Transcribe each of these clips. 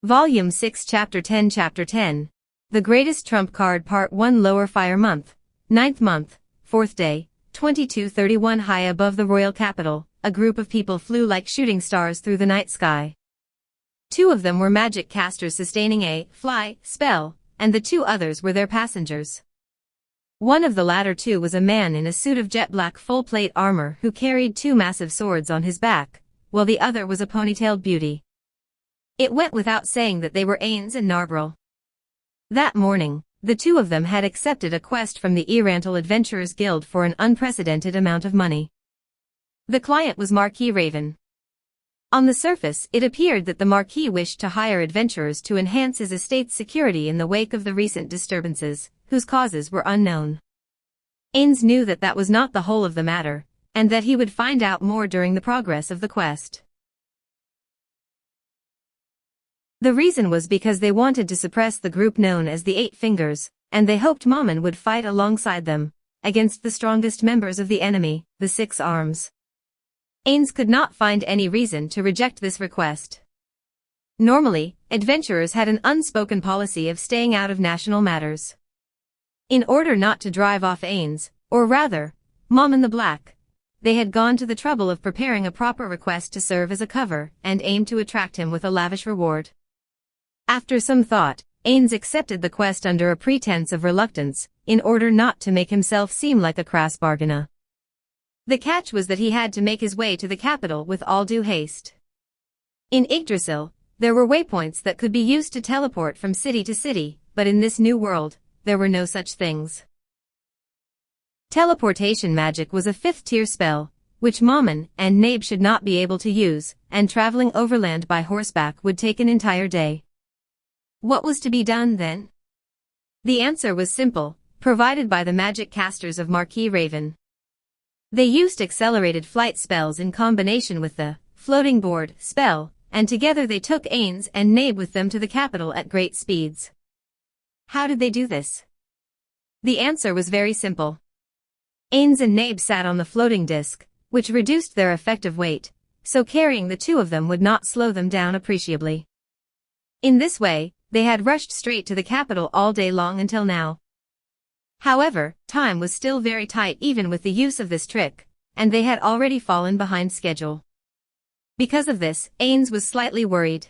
Volume 6 Chapter 10 The Greatest Trump Card Part 1 Lower Fire Month, 9th Month, 4th Day, 2231 High above the royal capital, a group of people flew like shooting stars through the night sky. Two of them were magic casters sustaining a fly spell, and the two others were their passengers. One of the latter two was a man in a suit of jet black full-plate armor who carried two massive swords on his back, while the other was a ponytailed beauty. It went without saying that they were Ains and Narbril. That morning, the two of them had accepted a quest from the Erantal Adventurers Guild for an unprecedented amount of money. The client was Marquis Raven. On the surface, it appeared that the Marquis wished to hire adventurers to enhance his estate's security in the wake of the recent disturbances, whose causes were unknown. Ains knew that that was not the whole of the matter, and that he would find out more during the progress of the quest. The reason was because they wanted to suppress the group known as the Eight Fingers, and they hoped Mammon would fight alongside them, against the strongest members of the enemy, the Six Arms. Ains could not find any reason to reject this request. Normally, adventurers had an unspoken policy of staying out of national matters. In order not to drive off Ains, or rather, Mammon the Black, they had gone to the trouble of preparing a proper request to serve as a cover and aimed to attract him with a lavish reward. After some thought, Ains accepted the quest under a pretense of reluctance, in order not to make himself seem like a crass bargainer. The catch was that he had to make his way to the capital with all due haste. In Yggdrasil, there were waypoints that could be used to teleport from city to city, but in this new world, there were no such things. Teleportation magic was a fifth-tier spell, which Mammon and Nabe should not be able to use, and traveling overland by horseback would take an entire day. What was to be done then? The answer was simple, provided by the magic casters of Marquis Raven. They used accelerated flight spells in combination with the floating board spell, and together they took Ains and Nabe with them to the capital at great speeds. How did they do this? The answer was very simple. Ains and Nabe sat on the floating disc, which reduced their effective weight, so carrying the two of them would not slow them down appreciably. In this way, they had rushed straight to the capital all day long until now. However, time was still very tight even with the use of this trick, and they had already fallen behind schedule. Because of this, Ains was slightly worried.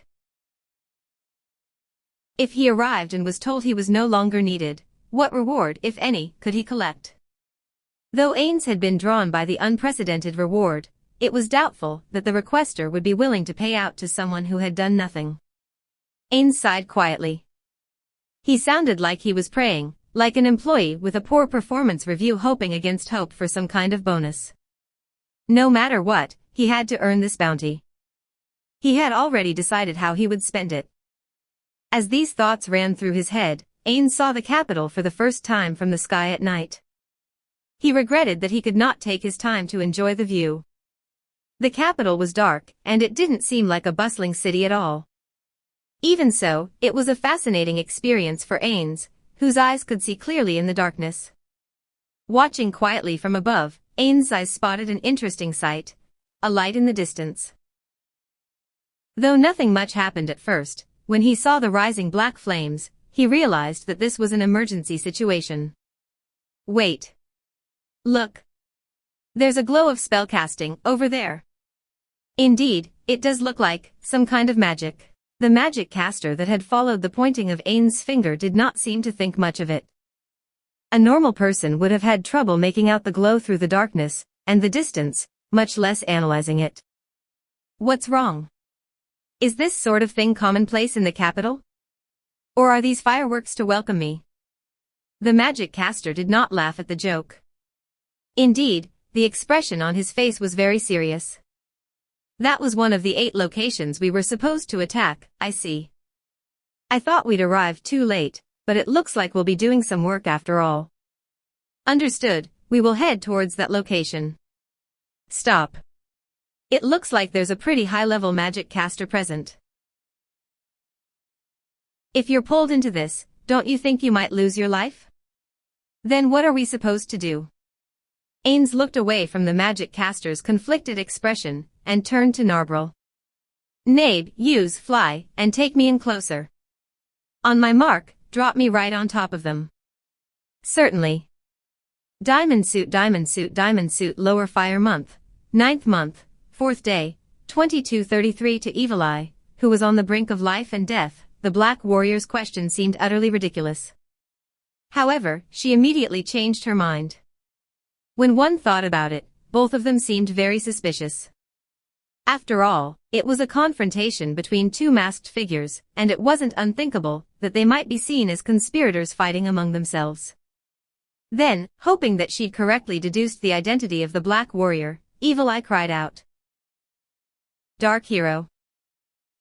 If he arrived and was told he was no longer needed, what reward, if any, could he collect? Though Ains had been drawn by the unprecedented reward, it was doubtful that the requester would be willing to pay out to someone who had done nothing. Ains sighed quietly. He sounded like he was praying, like an employee with a poor performance review hoping against hope for some kind of bonus. No matter what, he had to earn this bounty. He had already decided how he would spend it. As these thoughts ran through his head, Ains saw the capital for the first time from the sky at night. He regretted that he could not take his time to enjoy the view. The capital was dark, and it didn't seem like a bustling city at all. Even so, it was a fascinating experience for Ains, whose eyes could see clearly in the darkness. Watching quietly from above, Ains' eyes spotted an interesting sight, a light in the distance. Though nothing much happened at first, when he saw the rising black flames, he realized that this was an emergency situation. Wait. Look. There's a glow of spellcasting over there. Indeed, it does look like some kind of magic. The magic caster that had followed the pointing of Ains' finger did not seem to think much of it. A normal person would have had trouble making out the glow through the darkness and the distance, much less analyzing it. What's wrong? Is this sort of thing commonplace in the capital? Or are these fireworks to welcome me? The magic caster did not laugh at the joke. Indeed, the expression on his face was very serious. That was one of the 8 locations we were supposed to attack, I see. I thought we'd arrived too late, but it looks like we'll be doing some work after all. Understood, we will head towards that location. Stop. It looks like there's a pretty high-level magic caster present. If you're pulled into this, don't you think you might lose your life? Then what are we supposed to do? Ains looked away from the magic caster's conflicted expression, and turned to Narbril. Nabe, use, fly, and take me in closer. On my mark, drop me right on top of them. Certainly. Diamond suit, lower fire month. 9th month, 4th day, 2233 to Evil Eye, who was on the brink of life and death. The Black Warrior's question seemed utterly ridiculous. However, she immediately changed her mind. When one thought about it, both of them seemed very suspicious. After all, it was a confrontation between two masked figures, and it wasn't unthinkable that they might be seen as conspirators fighting among themselves. Then, hoping that she'd correctly deduced the identity of the Black Warrior, Evil Eye cried out. Dark Hero.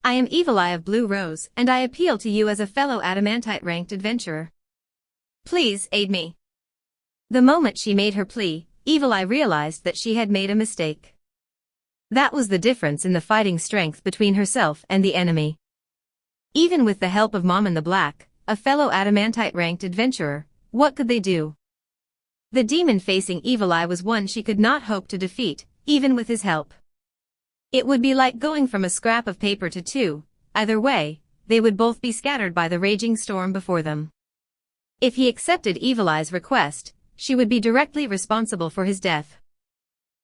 I am Evil Eye of Blue Rose, and I appeal to you as a fellow Adamantite-ranked adventurer. Please aid me. The moment she made her plea, Evil Eye realized that she had made a mistake. That was the difference in the fighting strength between herself and the enemy. Even with the help of Mammon the Black, a fellow Adamantite-ranked adventurer, what could they do? The demon facing Evil Eye was one she could not hope to defeat, even with his help. It would be like going from a scrap of paper to two. Either way, they would both be scattered by the raging storm before them. If he accepted Evil Eye's request, she would be directly responsible for his death.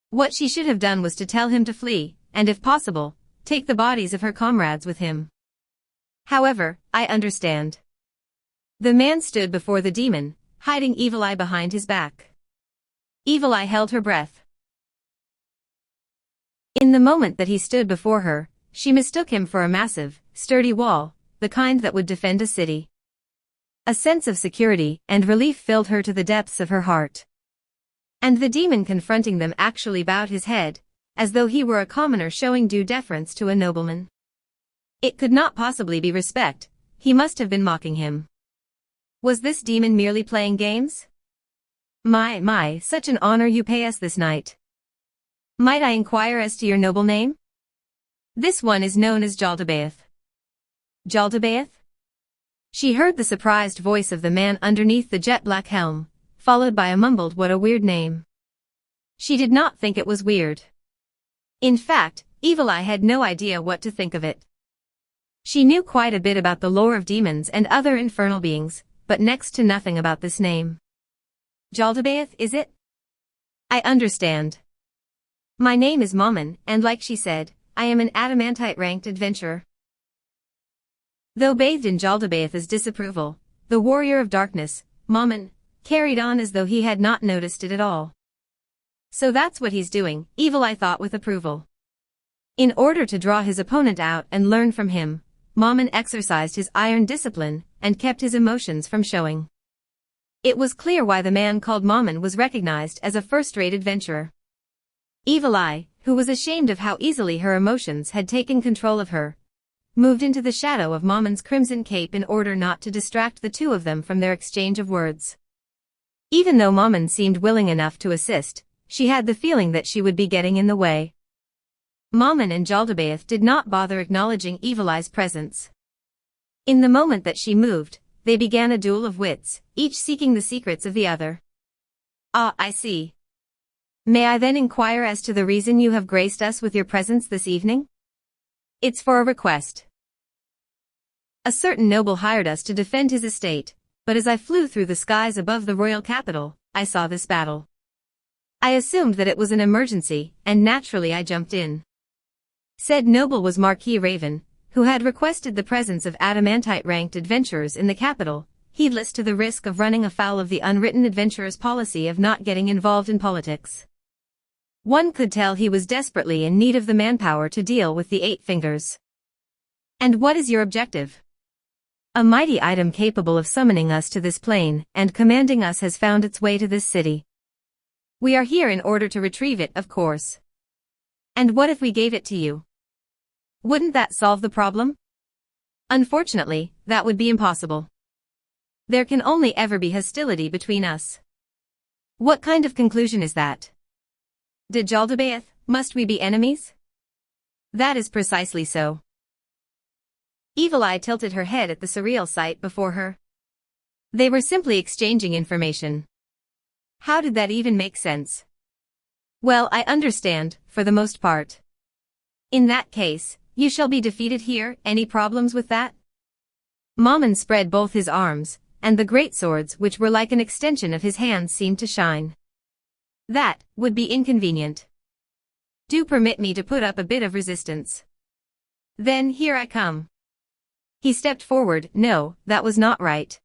What she should have done was to tell him to flee, and if possible, take the bodies of her comrades with him. However, I understand. The man stood before the demon, hiding Evil Eye behind his back. Evil Eye held her breath. In the moment that he stood before her, she mistook him for a massive, sturdy wall, the kind that would defend a city. A sense of security and relief filled her to the depths of her heart. And the demon confronting them actually bowed his head, as though he were a commoner showing due deference to a nobleman. It could not possibly be respect, he must have been mocking him. Was this demon merely playing games? My, such an honor you pay us this night. Might I inquire as to your noble name? This one is known as Jaldabaoth. Jaldabaoth? She heard the surprised voice of the man underneath the jet-black helm, followed by a mumbled "what a weird name." She did not think it was weird. In fact, Evil Eye had no idea what to think of it. She knew quite a bit about the lore of demons and other infernal beings, but next to nothing about this name. Jaldabaoth, is it? I understand. My name is Mammon, and like she said, I am an Adamantite-ranked adventurer. Though bathed in Jaldabaoth's disapproval, the warrior of darkness, Mammon, carried on as though he had not noticed it at all. So that's what he's doing, Evil Eye thought with approval. In order to draw his opponent out and learn from him, Mammon exercised his iron discipline and kept his emotions from showing. It was clear why the man called Mammon was recognized as a first-rate adventurer. Evil Eye, who was ashamed of how easily her emotions had taken control of her, moved into the shadow of Mammon's crimson cape in order not to distract the two of them from their exchange of words. Even though Mammon seemed willing enough to assist, she had the feeling that she would be getting in the way. Mammon and Jaldabaoth did not bother acknowledging Evil Eye's presence. In the moment that she moved, they began a duel of wits, each seeking the secrets of the other. Ah, I see. May I then inquire as to the reason you have graced us with your presence this evening? It's for a request. A certain noble hired us to defend his estate, but as I flew through the skies above the royal capital, I saw this battle. I assumed that it was an emergency, and naturally I jumped in. Said noble was Marquis Raven, who had requested the presence of Adamantite-ranked adventurers in the capital, heedless to the risk of running afoul of the unwritten adventurer's policy of not getting involved in politics. One could tell he was desperately in need of the manpower to deal with the 8 fingers. And what is your objective? A mighty item capable of summoning us to this plane and commanding us has found its way to this city. We are here in order to retrieve it, of course. And what if we gave it to you? Wouldn't that solve the problem? Unfortunately, that would be impossible. There can only ever be hostility between us. What kind of conclusion is that? Did Jaldabaoth, must we be enemies? That is precisely so. Evil Eye tilted her head at the surreal sight before her. They were simply exchanging information. How did that even make sense? Well, I understand, for the most part. In that case, You shall be defeated here, any problems with that? Mammon spread both his arms, and the great swords which were like an extension of his hands seemed to shine. That would be inconvenient. Do permit me to put up a bit of resistance. Then here I come. He stepped forward. No, that was not right.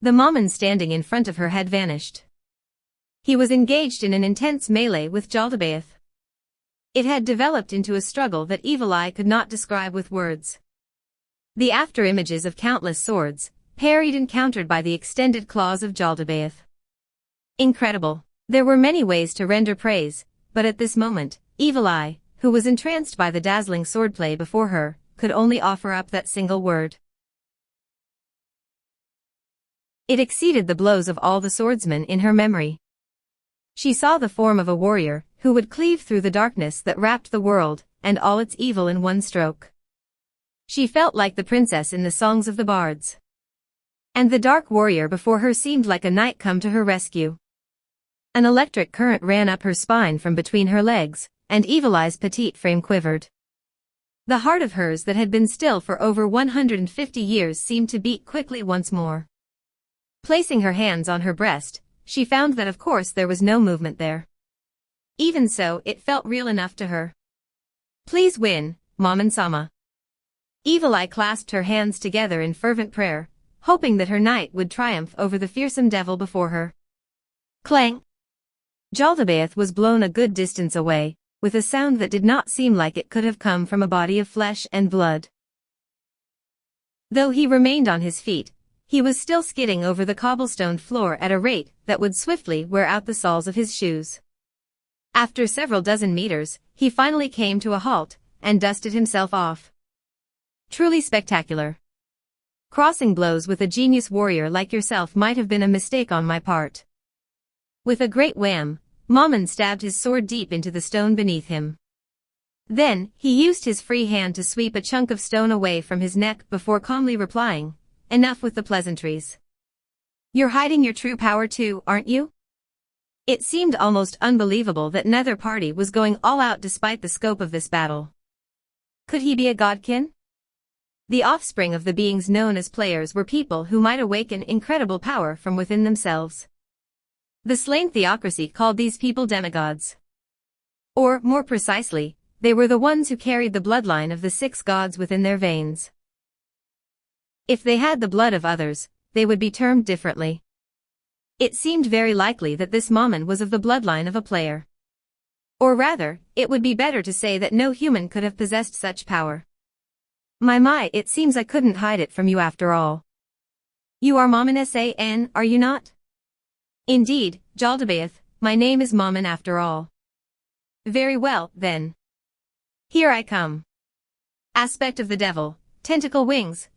The Mammon standing in front of her had vanished. He was engaged in an intense melee with Jaldabaoth. It had developed into a struggle that Evil Eye could not describe with words. The after-images of countless swords, parried and countered by the extended claws of Jaldabaoth. Incredible. There were many ways to render praise, but at this moment, Evil Eye, who was entranced by the dazzling swordplay before her, could only offer up that single word. It exceeded the blows of all the swordsmen in her memory. She saw the form of a warrior, who would cleave through the darkness that wrapped the world, and all its evil in one stroke. She felt like the princess in the songs of the bards. And the dark warrior before her seemed like a knight come to her rescue. An electric current ran up her spine from between her legs, and Evil Eye's petite frame quivered. The heart of hers that had been still for over 150 years seemed to beat quickly once more. Placing her hands on her breast, she found that of course there was no movement there. Even so, it felt real enough to her. Please win, Mammon-sama. Evil Eye clasped her hands together in fervent prayer, hoping that her knight would triumph over the fearsome devil before her. Clang! Jaldabaoth was blown a good distance away, with a sound that did not seem like it could have come from a body of flesh and blood. Though he remained on his feet, he was still skidding over the cobblestone floor at a rate that would swiftly wear out the soles of his shoes. After several dozen meters, he finally came to a halt, and dusted himself off. Truly spectacular. Crossing blows with a genius warrior like yourself might have been a mistake on my part. With a great wham, Mammon stabbed his sword deep into the stone beneath him. Then, he used his free hand to sweep a chunk of stone away from his neck before calmly replying, "Enough with the pleasantries. You're hiding your true power too, aren't you?" It seemed almost unbelievable that neither party was going all out despite the scope of this battle. Could he be a godkin? The offspring of the beings known as players were people who might awaken incredible power from within themselves. The slain theocracy called these people demigods. Or, more precisely, they were the ones who carried the bloodline of the 6 gods within their veins. If they had the blood of others, they would be termed differently. It seemed very likely that this Mammon was of the bloodline of a player. Or rather, it would be better to say that no human could have possessed such power. My, it seems I couldn't hide it from you after all. You are Mammon-san, are you not? Indeed, Jaldabaoth, my name is Mammon after all. Very well, then. Here I come. Aspect of the devil, tentacle wings,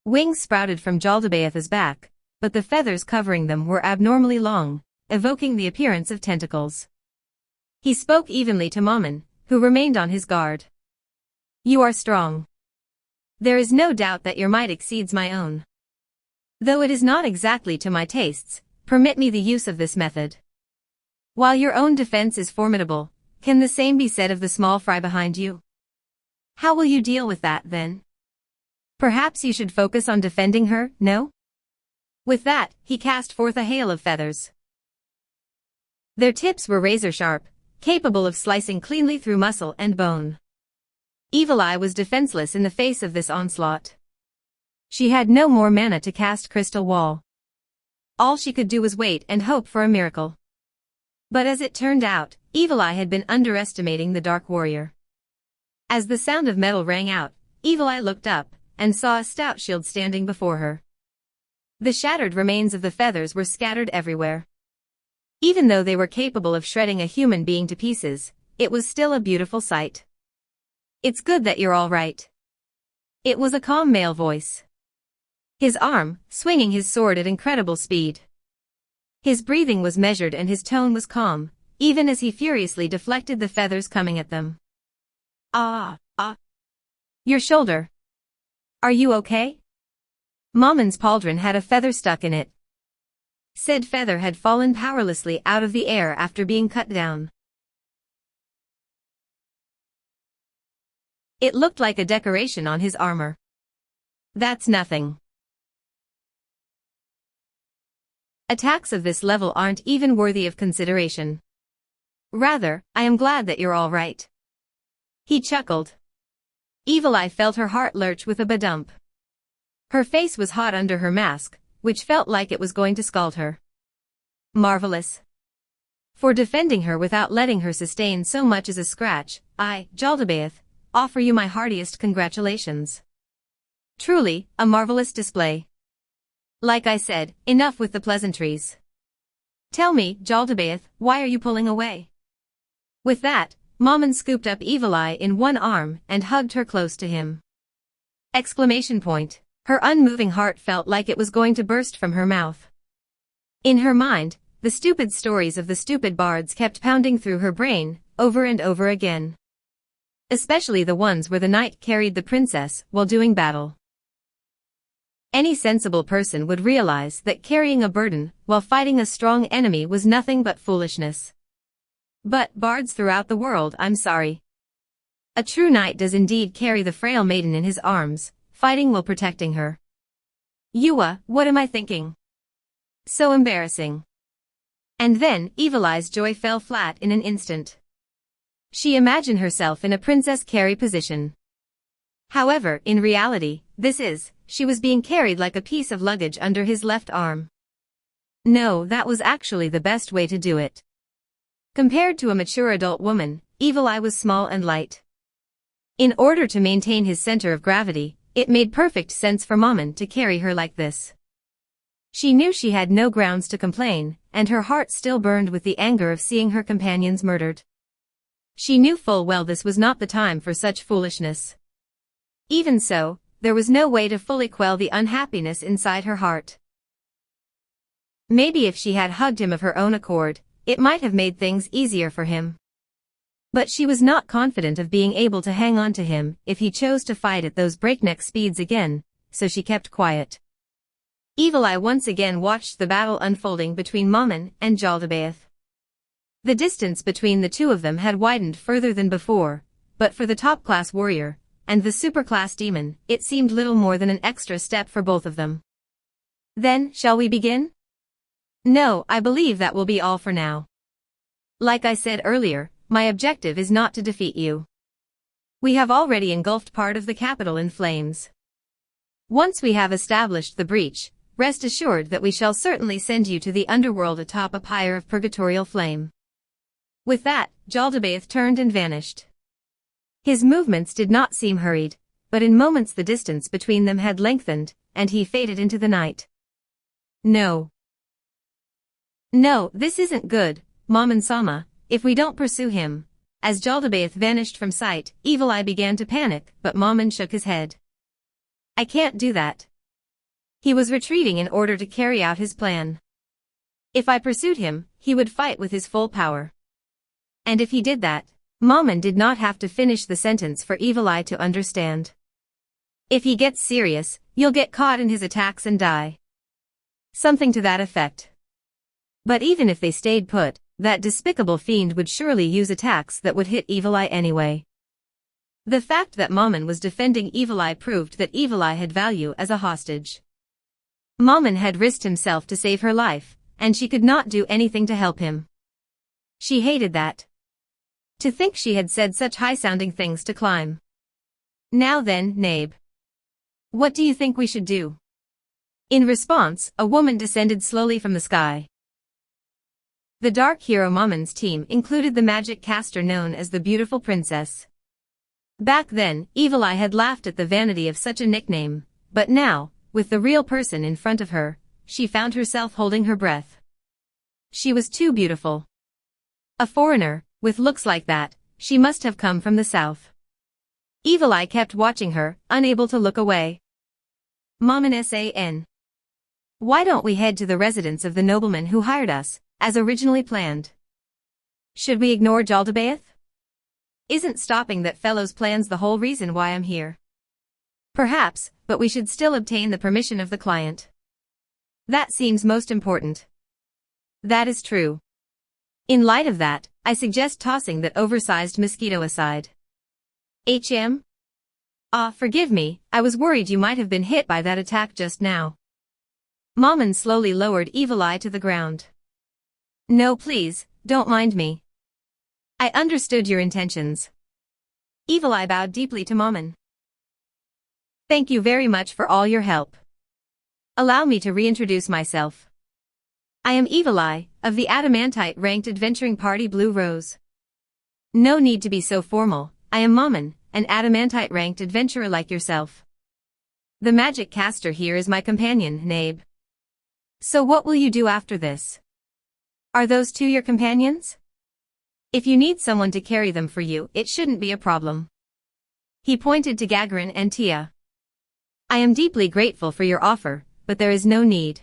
Wings sprouted from Jaldabaoth's back, but the feathers covering them were abnormally long, evoking the appearance of tentacles. He spoke evenly to Mammon, who remained on his guard. You are strong. There is no doubt that your might exceeds my own. Though it is not exactly to my tastes, permit me the use of this method. While your own defense is formidable, can the same be said of the small fry behind you? How will you deal with that, then? Perhaps you should focus on defending her, no? With that, he cast forth a hail of feathers. Their tips were razor-sharp, capable of slicing cleanly through muscle and bone. Evil Eye was defenseless in the face of this onslaught. She had no more mana to cast Crystal Wall. All she could do was wait and hope for a miracle. But as it turned out, Evil Eye had been underestimating the Dark Warrior. As the sound of metal rang out, Evil Eye looked up, and saw a stout shield standing before her. The shattered remains of the feathers were scattered everywhere. Even though they were capable of shredding a human being to pieces, it was still a beautiful sight. It's good that you're all right. It was a calm male voice. His arm, swinging his sword at incredible speed. His breathing was measured and his tone was calm, even as he furiously deflected the feathers coming at them. Your shoulder. Are you okay? Mammon's pauldron had a feather stuck in it. Said feather had fallen powerlessly out of the air after being cut down. It looked like a decoration on his armor. That's nothing. Attacks of this level aren't even worthy of consideration. Rather, I am glad that you're all right. He chuckled. Evil Eye felt her heart lurch with a badump. Her face was hot under her mask, which felt like it was going to scald her. Marvelous. For defending her without letting her sustain so much as a scratch, I, Jaldabaoth, offer you my heartiest congratulations. Truly, a marvelous display. Like I said, enough with the pleasantries. Tell me, Jaldabaoth, why are you pulling away? With that, Mammon scooped up Evil Eye in one arm and hugged her close to him. Exclamation point. Her unmoving heart felt like it was going to burst from her mouth. In her mind, the stupid stories of the stupid bards kept pounding through her brain, over and over again. Especially the ones where the knight carried the princess while doing battle. Any sensible person would realize that carrying a burden while fighting a strong enemy was nothing but foolishness. But, bards throughout the world, I'm sorry. A true knight does indeed carry the frail maiden in his arms, fighting while protecting her. Yua, what am I thinking? So embarrassing. And then, Evil Eye's joy fell flat in an instant. She imagined herself in a Princess Carrie position. However, in reality, she was being carried like a piece of luggage under his left arm. No, that was actually the best way to do it. Compared to a mature adult woman, Evil Eye was small and light. In order to maintain his center of gravity, it made perfect sense for Mammon to carry her like this. She knew she had no grounds to complain, and her heart still burned with the anger of seeing her companions murdered. She knew full well this was not the time for such foolishness. Even so, there was no way to fully quell the unhappiness inside her heart. Maybe if she had hugged him of her own accord, it might have made things easier for him. But she was not confident of being able to hang on to him if he chose to fight at those breakneck speeds again, so she kept quiet. Evil Eye once again watched the battle unfolding between Mammon and Jaldabaoth. The distance between the two of them had widened further than before, but for the top-class warrior and the super-class demon, it seemed little more than an extra step for both of them. Then, shall we begin? No, I believe that will be all for now. Like I said earlier, my objective is not to defeat you. We have already engulfed part of the capital in flames. Once we have established the breach, rest assured that we shall certainly send you to the underworld atop a pyre of purgatorial flame. With that, Jaldabaoth turned and vanished. His movements did not seem hurried, but in moments the distance between them had lengthened, and he faded into the night. No. No, this isn't good, Mammon-sama, if we don't pursue him. As Jaldabaoth vanished from sight, Evil Eye began to panic, but Mammon shook his head. I can't do that. He was retreating in order to carry out his plan. If I pursued him, he would fight with his full power. And if he did that, Mammon did not have to finish the sentence for Evil Eye to understand. If he gets serious, you'll get caught in his attacks and die. Something to that effect. But even if they stayed put, that despicable fiend would surely use attacks that would hit Evil Eye anyway. The fact that Mammon was defending Evil Eye proved that Evil Eye had value as a hostage. Mammon had risked himself to save her life, and she could not do anything to help him. She hated that. To think she had said such high-sounding things to climb. Now then, Nabe. What do you think we should do? In response, a woman descended slowly from the sky. The Dark Hero Mammon's team included the magic caster known as the Beautiful Princess. Back then, Evil Eye had laughed at the vanity of such a nickname, but now, with the real person in front of her, she found herself holding her breath. She was too beautiful. A foreigner, with looks like that, she must have come from the south. Evil Eye kept watching her, unable to look away. Mammon-san. Why don't we head to the residence of the nobleman who hired us, as originally planned? Should we ignore Jaldabaoth? Isn't stopping that fellow's plans the whole reason why I'm here? Perhaps, but we should still obtain the permission of the client. That seems most important. That is true. In light of that, I suggest tossing that oversized mosquito aside. Forgive me, I was worried you might have been hit by that attack just now. Mammon slowly lowered Evil Eye to the ground. No, please, don't mind me. I understood your intentions. Evil Eye bowed deeply to Mammon. Thank you very much for all your help. Allow me to reintroduce myself. I am Evil Eye, of the Adamantite-ranked adventuring party Blue Rose. No need to be so formal, I am Mammon, an Adamantite-ranked adventurer like yourself. The magic caster here is my companion, Nabe. So what will you do after this? Are those two your companions? If you need someone to carry them for you, it shouldn't be a problem. He pointed to Gagarin and Tia. I am deeply grateful for your offer, but there is no need.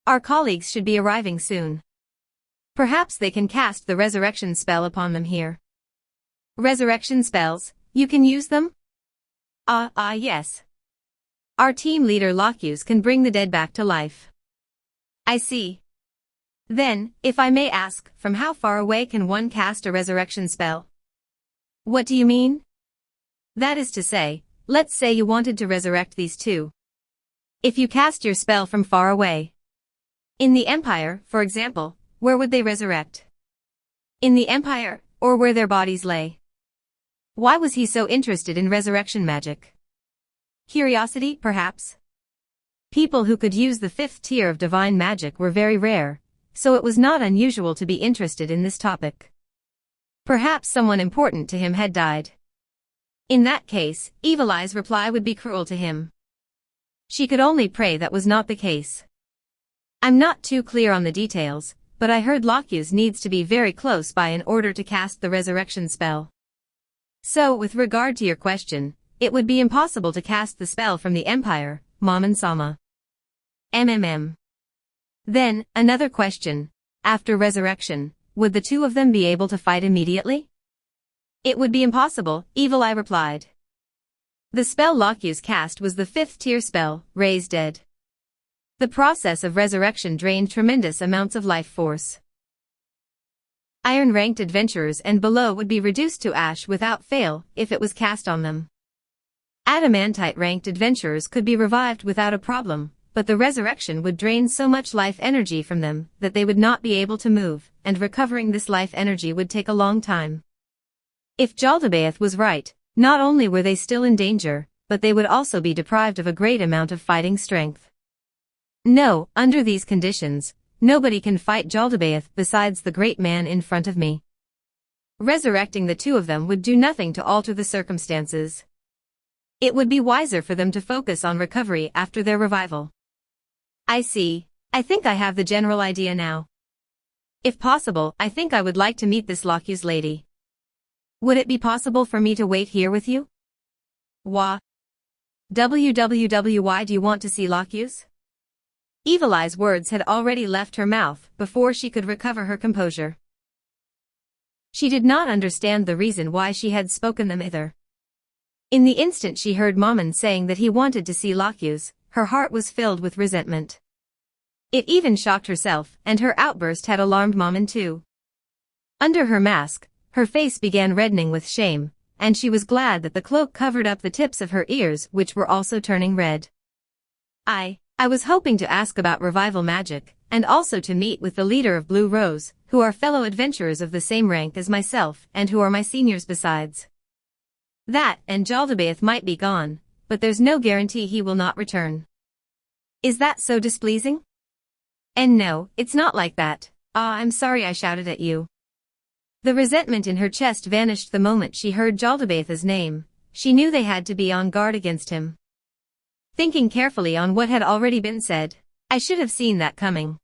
Our colleagues should be arriving soon. Perhaps they can cast the resurrection spell upon them here. Resurrection spells, you can use them? Yes. Our team leader Locus can bring the dead back to life. I see. Then, if I may ask, from how far away can one cast a resurrection spell? What do you mean? That is to say, let's say you wanted to resurrect these two. If you cast your spell from far away. In the Empire, for example, where would they resurrect? In the Empire, or where their bodies lay? Why was he so interested in resurrection magic? Curiosity, perhaps? People who could use the 5th tier of divine magic were very rare, so it was not unusual to be interested in this topic. Perhaps someone important to him had died. In that case, Evil Eye's reply would be cruel to him. She could only pray that was not the case. I'm not too clear on the details, but I heard Locus needs to be very close by in order to cast the resurrection spell. So, with regard to your question, it would be impossible to cast the spell from the Empire, Mammon-sama. Then, another question. After resurrection, would the two of them be able to fight immediately? It would be impossible, Evil Eye replied. The spell Locus cast was the 5th tier spell, Raise Dead. The process of resurrection drained tremendous amounts of life force. Iron-ranked adventurers and below would be reduced to ash without fail if it was cast on them. Adamantite-ranked adventurers could be revived without a problem, but the resurrection would drain so much life energy from them that they would not be able to move, and recovering this life energy would take a long time. If Jaldabaoth was right, not only were they still in danger, but they would also be deprived of a great amount of fighting strength. No, under these conditions, nobody can fight Jaldabaoth besides the great man in front of me. Resurrecting the two of them would do nothing to alter the circumstances. It would be wiser for them to focus on recovery after their revival. I see. I think I have the general idea now. If possible, I think I would like to meet this Locus lady. Would it be possible for me to wait here with you? Why do you want to see Locus? Evil Eye's words had already left her mouth before she could recover her composure. She did not understand the reason why she had spoken them either. In the instant she heard Mammon saying that he wanted to see Locus, her heart was filled with resentment. It even shocked herself, and her outburst had alarmed Mammon too. Under her mask, her face began reddening with shame, and she was glad that the cloak covered up the tips of her ears which were also turning red. I was hoping to ask about revival magic, and also to meet with the leader of Blue Rose, who are fellow adventurers of the same rank as myself and who are my seniors besides. That and Jaldabaoth might be gone, but there's no guarantee he will not return. Is that so displeasing? And no, it's not like that. I'm sorry I shouted at you. The resentment in her chest vanished the moment she heard Jaldabaoth's name. She knew they had to be on guard against him. Thinking carefully on what had already been said, I should have seen that coming.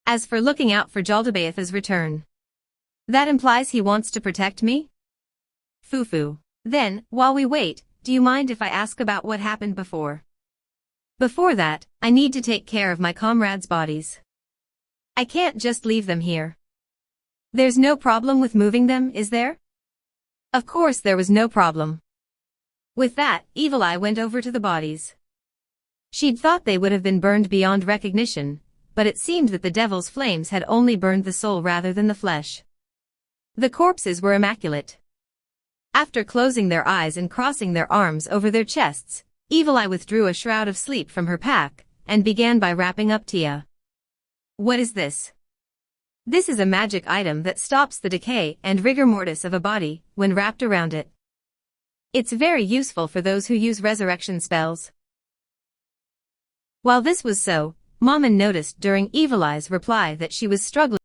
As for looking out for Jaldabaoth's return, that implies he wants to protect me? Foo-foo. Then, while we wait, do you mind if I ask about what happened before? Before that, I need to take care of my comrades' bodies. I can't just leave them here. There's no problem with moving them, is there? Of course there was no problem. With that, Evil Eye went over to the bodies. She'd thought they would have been burned beyond recognition, but it seemed that the devil's flames had only burned the soul rather than the flesh. The corpses were immaculate. After closing their eyes and crossing their arms over their chests, Evil Eye withdrew a shroud of sleep from her pack, and began by wrapping up Tia. What is this? This is a magic item that stops the decay and rigor mortis of a body when wrapped around it. It's very useful for those who use resurrection spells. While this was so, Mammon noticed during Evil Eye's reply that she was struggling